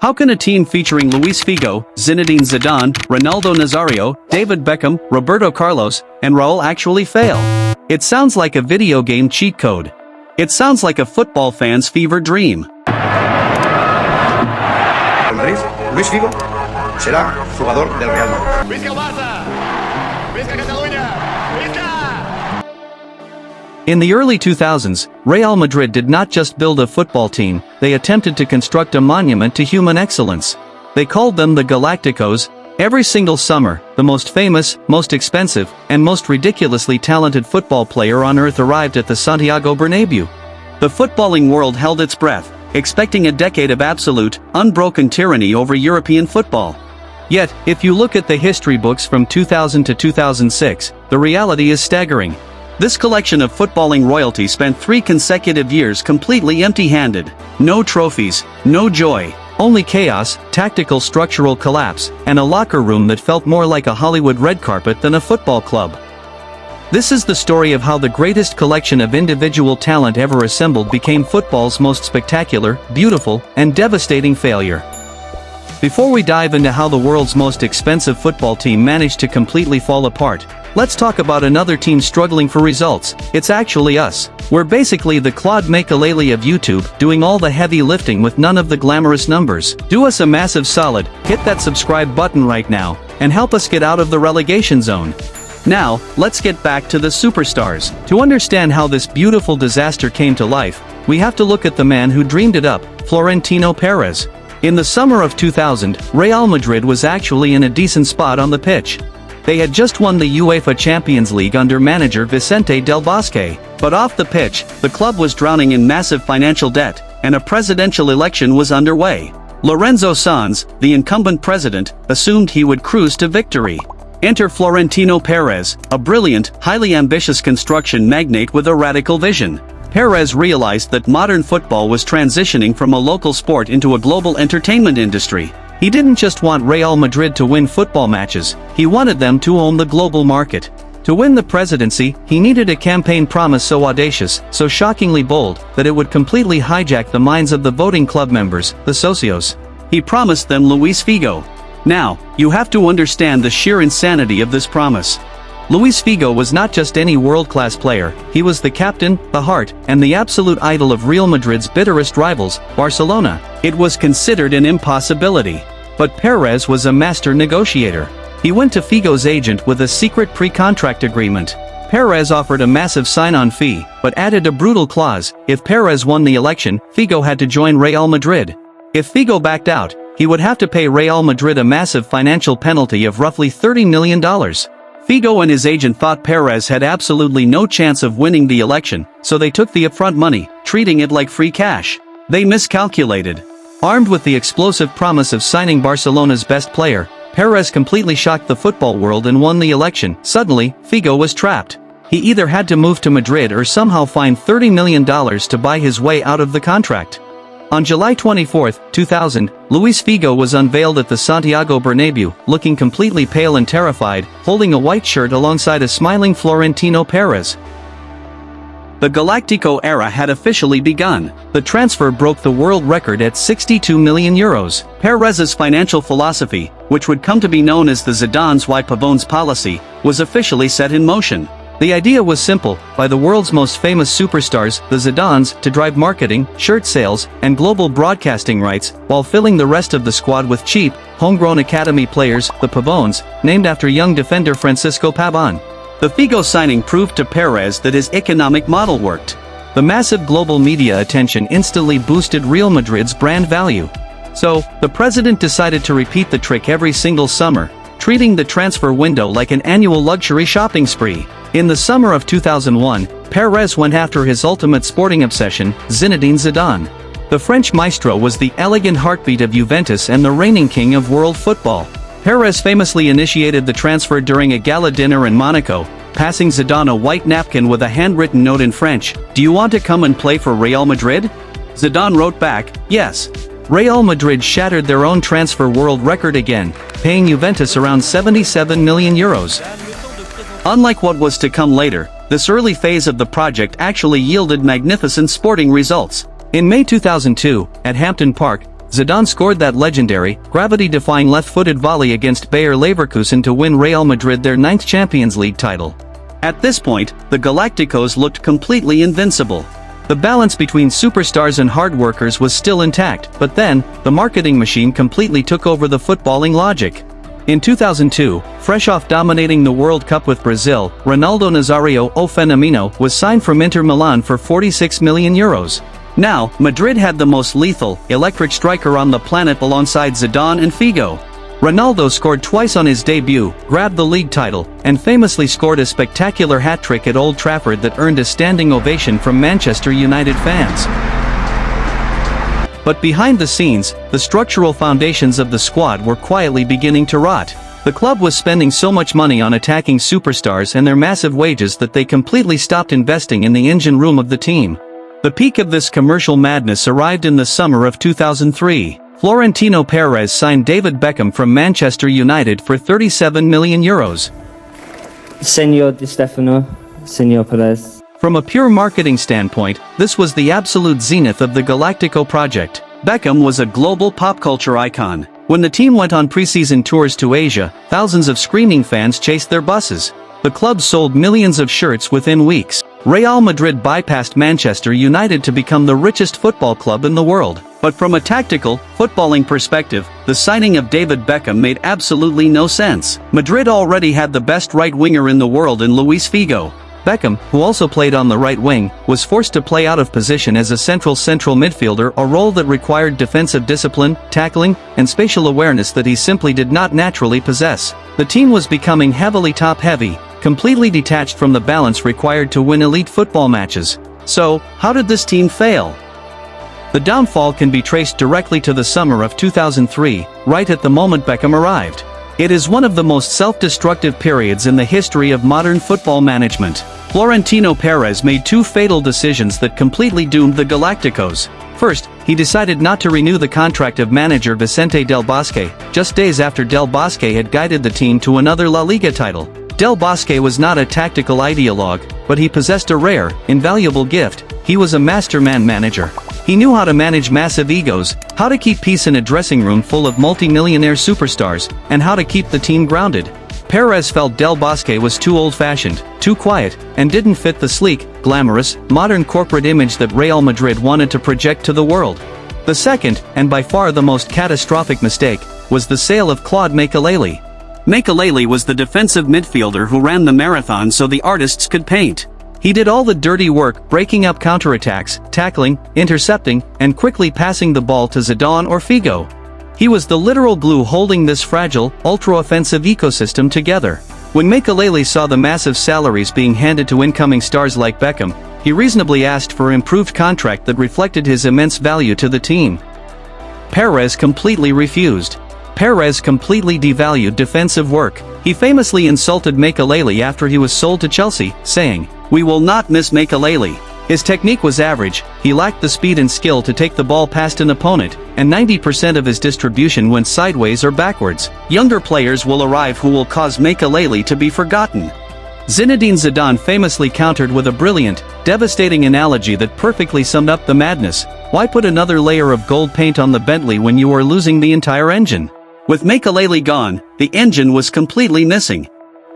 How can a team featuring Luis Figo, Zinedine Zidane, Ronaldo Nazario, David Beckham, Roberto Carlos, and Raúl actually fail? It sounds like a video game cheat code. It sounds like a football fan's fever dream. Madrid, Luis Figo será jugador del Real Madrid. Visca el Barça! Visca Catalunya! Visca! In the early 2000s, Real Madrid did not just build a football team, they attempted to construct a monument to human excellence. They called them the Galacticos. Every single summer, the most famous, most expensive, and most ridiculously talented football player on earth arrived at the Santiago Bernabéu. The footballing world held its breath, expecting a decade of absolute, unbroken tyranny over European football. Yet, if you look at the history books from 2000 to 2006, the reality is staggering. This collection of footballing royalty spent 3 consecutive years completely empty-handed. No trophies, no joy, only chaos, tactical structural collapse, and a locker room that felt more like a Hollywood red carpet than a football club. This is the story of how the greatest collection of individual talent ever assembled became football's most spectacular, beautiful, and devastating failure. Before we dive into how the world's most expensive football team managed to completely fall apart, let's talk about another team struggling for results. It's actually us. We're basically the Claude Makélélé of YouTube, doing all the heavy lifting with none of the glamorous numbers. Do us a massive solid, hit that subscribe button right now, and help us get out of the relegation zone. Now, let's get back to the superstars. To understand how this beautiful disaster came to life, we have to look at the man who dreamed it up, Florentino Pérez. In the summer of 2000, Real Madrid was actually in a decent spot on the pitch. They had just won the UEFA Champions League under manager Vicente Del Bosque, but off the pitch, the club was drowning in massive financial debt, and a presidential election was underway. Lorenzo Sanz, the incumbent president, assumed he would cruise to victory. Enter Florentino Pérez, a brilliant, highly ambitious construction magnate with a radical vision. Perez realized that modern football was transitioning from a local sport into a global entertainment industry. He didn't just want Real Madrid to win football matches, he wanted them to own the global market. To win the presidency, he needed a campaign promise so audacious, so shockingly bold, that it would completely hijack the minds of the voting club members, the socios. He promised them Luis Figo. Now, you have to understand the sheer insanity of this promise. Luis Figo was not just any world-class player, he was the captain, the heart, and the absolute idol of Real Madrid's bitterest rivals, Barcelona. It was considered an impossibility. But Perez was a master negotiator. He went to Figo's agent with a secret pre-contract agreement. Perez offered a massive sign-on fee, but added a brutal clause: if Perez won the election, Figo had to join Real Madrid. If Figo backed out, he would have to pay Real Madrid a massive financial penalty of roughly $30 million. Figo and his agent thought Perez had absolutely no chance of winning the election, so they took the upfront money, treating it like free cash. They miscalculated. Armed with the explosive promise of signing Barcelona's best player, Perez completely shocked the football world and won the election. Suddenly, Figo was trapped. He either had to move to Madrid or somehow find $30 million to buy his way out of the contract. On July 24, 2000, Luis Figo was unveiled at the Santiago Bernabéu, looking completely pale and terrified, holding a white shirt alongside a smiling Florentino Pérez. The Galactico era had officially begun. The transfer broke the world record at €62 million. Perez's financial philosophy, which would come to be known as the Zidane's y Pavones policy, was officially set in motion. The idea was simple: by the world's most famous superstars, the Zidanes, to drive marketing, shirt sales, and global broadcasting rights, while filling the rest of the squad with cheap, homegrown academy players, the Pavones, named after young defender Francisco Pavón. The Figo signing proved to Perez that his economic model worked. The massive global media attention instantly boosted Real Madrid's brand value. So, the president decided to repeat the trick every single summer, treating the transfer window like an annual luxury shopping spree. In the summer of 2001, Perez went after his ultimate sporting obsession, Zinedine Zidane. The French maestro was the elegant heartbeat of Juventus and the reigning king of world football. Perez famously initiated the transfer during a gala dinner in Monaco, passing Zidane a white napkin with a handwritten note in French: "Do you want to come and play for Real Madrid?" Zidane wrote back, "Yes." Real Madrid shattered their own transfer world record again, paying Juventus around €77 million. Unlike what was to come later, this early phase of the project actually yielded magnificent sporting results. In May 2002, at Hampden Park, Zidane scored that legendary, gravity-defying left-footed volley against Bayer Leverkusen to win Real Madrid their 9th Champions League title. At this point, the Galacticos looked completely invincible. The balance between superstars and hard workers was still intact, but then, the marketing machine completely took over the footballing logic. In 2002, fresh off dominating the World Cup with Brazil, Ronaldo Nazario o Fenomeno was signed from Inter Milan for €46 million. Now, Madrid had the most lethal, electric striker on the planet alongside Zidane and Figo. Ronaldo scored twice on his debut, grabbed the league title, and famously scored a spectacular hat-trick at Old Trafford that earned a standing ovation from Manchester United fans. But behind the scenes, the structural foundations of the squad were quietly beginning to rot. The club was spending so much money on attacking superstars and their massive wages that they completely stopped investing in the engine room of the team. The peak of this commercial madness arrived in the summer of 2003. Florentino Pérez signed David Beckham from Manchester United for €37 million. Senor Di Stefano, Senor Perez. From a pure marketing standpoint, this was the absolute zenith of the Galactico project. Beckham was a global pop culture icon. When the team went on preseason tours to Asia, thousands of screaming fans chased their buses. The club sold millions of shirts within weeks. Real Madrid bypassed Manchester United to become the richest football club in the world. But from a tactical, footballing perspective, the signing of David Beckham made absolutely no sense. Madrid already had the best right winger in the world in Luis Figo. Beckham, who also played on the right wing, was forced to play out of position as a central midfielder, a role that required defensive discipline, tackling, and spatial awareness that he simply did not naturally possess. The team was becoming heavily top-heavy, completely detached from the balance required to win elite football matches. So, how did this team fail? The downfall can be traced directly to the summer of 2003, right at the moment Beckham arrived. It is one of the most self-destructive periods in the history of modern football management. Florentino Pérez made two fatal decisions that completely doomed the Galacticos. First, he decided not to renew the contract of manager Vicente Del Bosque, just days after Del Bosque had guided the team to another La Liga title. Del Bosque was not a tactical ideologue, but he possessed a rare, invaluable gift. He was a mastermind manager. He knew how to manage massive egos, how to keep peace in a dressing room full of multi-millionaire superstars, and how to keep the team grounded. Perez felt Del Bosque was too old-fashioned, too quiet, and didn't fit the sleek, glamorous, modern corporate image that Real Madrid wanted to project to the world. The second, and by far the most catastrophic mistake, was the sale of Claude Makélélé. Makélélé was the defensive midfielder who ran the marathon so the artists could paint. He did all the dirty work, breaking up counterattacks, tackling, intercepting, and quickly passing the ball to Zidane or Figo. He was the literal glue holding this fragile, ultra-offensive ecosystem together. When Makélélé saw the massive salaries being handed to incoming stars like Beckham, he reasonably asked for an improved contract that reflected his immense value to the team. Perez completely refused. Perez completely devalued defensive work. He famously insulted Makélélé after he was sold to Chelsea, saying, "We will not miss Makélélé." His technique was average, he lacked the speed and skill to take the ball past an opponent, and 90% of his distribution went sideways or backwards. Younger players will arrive who will cause Makélélé to be forgotten. Zinedine Zidane famously countered with a brilliant, devastating analogy that perfectly summed up the madness. Why put another layer of gold paint on the Bentley when you are losing the entire engine? With Makélélé gone, the engine was completely missing.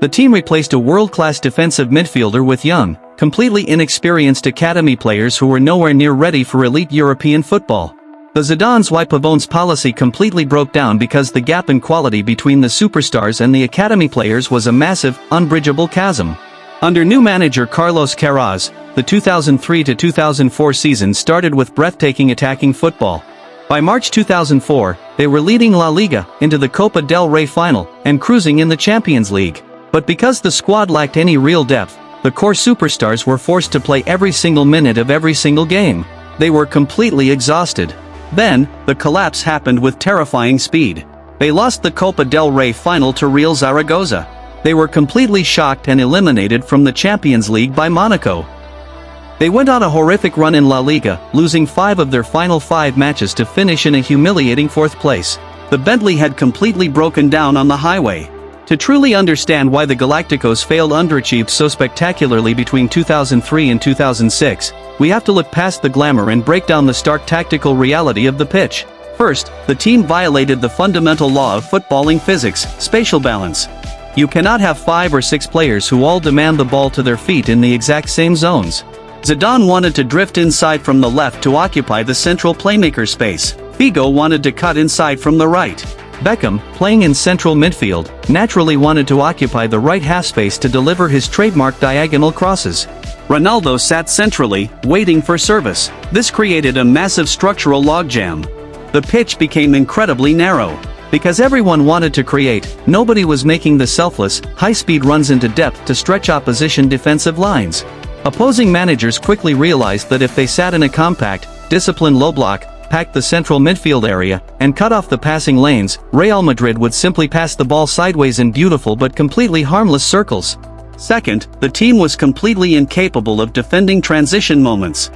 The team replaced a world-class defensive midfielder with young, completely inexperienced academy players who were nowhere near ready for elite European football. The Zidane's "Y Pavons" policy completely broke down because the gap in quality between the superstars and the academy players was a massive, unbridgeable chasm. Under new manager Carlos Queiroz, the 2003-2004 season started with breathtaking attacking football. By March 2004, they were leading La Liga into the Copa del Rey final and cruising in the Champions League. But because the squad lacked any real depth, the core superstars were forced to play every single minute of every single game. They were completely exhausted. Then, the collapse happened with terrifying speed. They lost the Copa del Rey final to Real Zaragoza. They were completely shocked and eliminated from the Champions League by Monaco. They went on a horrific run in La Liga, losing 5 of their final 5 matches to finish in a humiliating 4th place. The Bentley had completely broken down on the highway. To truly understand why the Galacticos failed underachieved so spectacularly between 2003 and 2006, we have to look past the glamour and break down the stark tactical reality of the pitch. First, the team violated the fundamental law of footballing physics, spatial balance. You cannot have 5 or 6 players who all demand the ball to their feet in the exact same zones. Zidane wanted to drift inside from the left to occupy the central playmaker space. Figo wanted to cut inside from the right. Beckham, playing in central midfield, naturally wanted to occupy the right half space to deliver his trademark diagonal crosses. Ronaldo sat centrally, waiting for service. This created a massive structural logjam. The pitch became incredibly narrow. Because everyone wanted to create, nobody was making the selfless, high-speed runs into depth to stretch opposition defensive lines. Opposing managers quickly realized that if they sat in a compact, disciplined low block, packed the central midfield area, and cut off the passing lanes, Real Madrid would simply pass the ball sideways in beautiful but completely harmless circles. Second, the team was completely incapable of defending transition moments.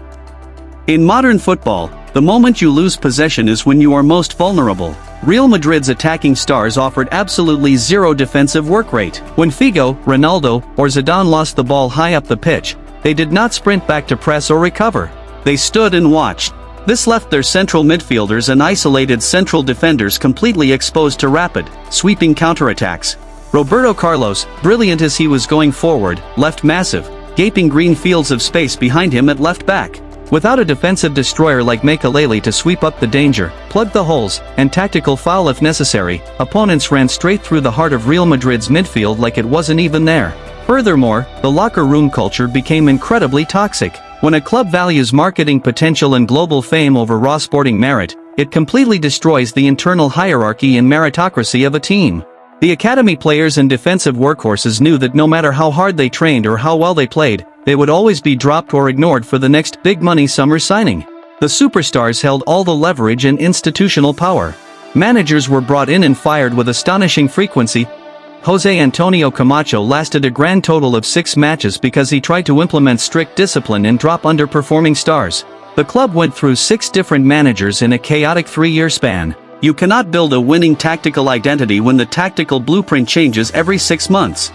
In modern football, the moment you lose possession is when you are most vulnerable. Real Madrid's attacking stars offered absolutely zero defensive work rate. When Figo, Ronaldo, or Zidane lost the ball high up the pitch, they did not sprint back to press or recover. They stood and watched. This left their central midfielders and isolated central defenders completely exposed to rapid, sweeping counterattacks. Roberto Carlos, brilliant as he was going forward, left massive, gaping green fields of space behind him at left back. Without a defensive destroyer like Makélélé to sweep up the danger, plug the holes, and tactical foul if necessary, opponents ran straight through the heart of Real Madrid's midfield like it wasn't even there. Furthermore, the locker room culture became incredibly toxic. When a club values marketing potential and global fame over raw sporting merit, it completely destroys the internal hierarchy and meritocracy of a team. The academy players and defensive workhorses knew that no matter how hard they trained or how well they played, they would always be dropped or ignored for the next big-money summer signing. The superstars held all the leverage and institutional power. Managers were brought in and fired with astonishing frequency. José Antonio Camacho lasted a grand total of 6 matches because he tried to implement strict discipline and drop underperforming stars. The club went through 6 different managers in a chaotic 3-year span. You cannot build a winning tactical identity when the tactical blueprint changes every 6 months.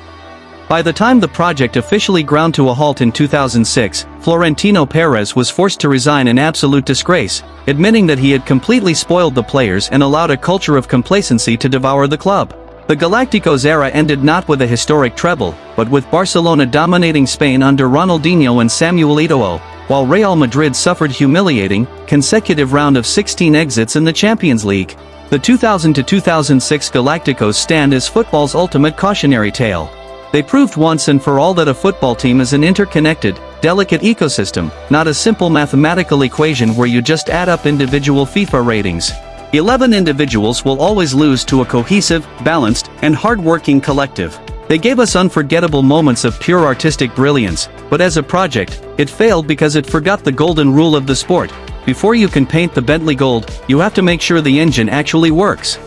By the time the project officially ground to a halt in 2006, Florentino Pérez was forced to resign in absolute disgrace, admitting that he had completely spoiled the players and allowed a culture of complacency to devour the club. The Galacticos era ended not with a historic treble, but with Barcelona dominating Spain under Ronaldinho and Samuel Eto'o, while Real Madrid suffered humiliating, consecutive round of 16 exits in the Champions League. The 2000 to 2006 Galacticos stand as football's ultimate cautionary tale. They proved once and for all that a football team is an interconnected, delicate ecosystem, not a simple mathematical equation where you just add up individual FIFA ratings. 11 individuals will always lose to a cohesive, balanced, and hard-working collective. They gave us unforgettable moments of pure artistic brilliance, but as a project, it failed because it forgot the golden rule of the sport. Before you can paint the Bentley gold, you have to make sure the engine actually works.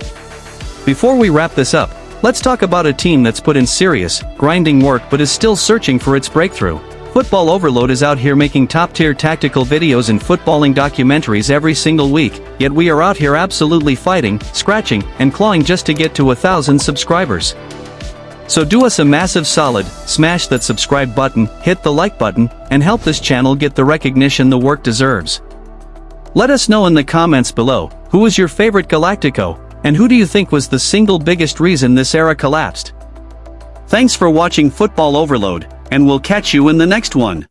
Before we wrap this up, let's talk about a team that's put in serious, grinding work but is still searching for its breakthrough. Football Overload is out here making top-tier tactical videos and footballing documentaries every single week, yet we are out here absolutely fighting, scratching, and clawing just to get to 1,000 subscribers. So do us a massive solid, smash that subscribe button, hit the like button, and help this channel get the recognition the work deserves. Let us know in the comments below, who was your favorite Galactico, and who do you think was the single biggest reason this era collapsed? Thanks for watching Football Overload, and we'll catch you in the next one.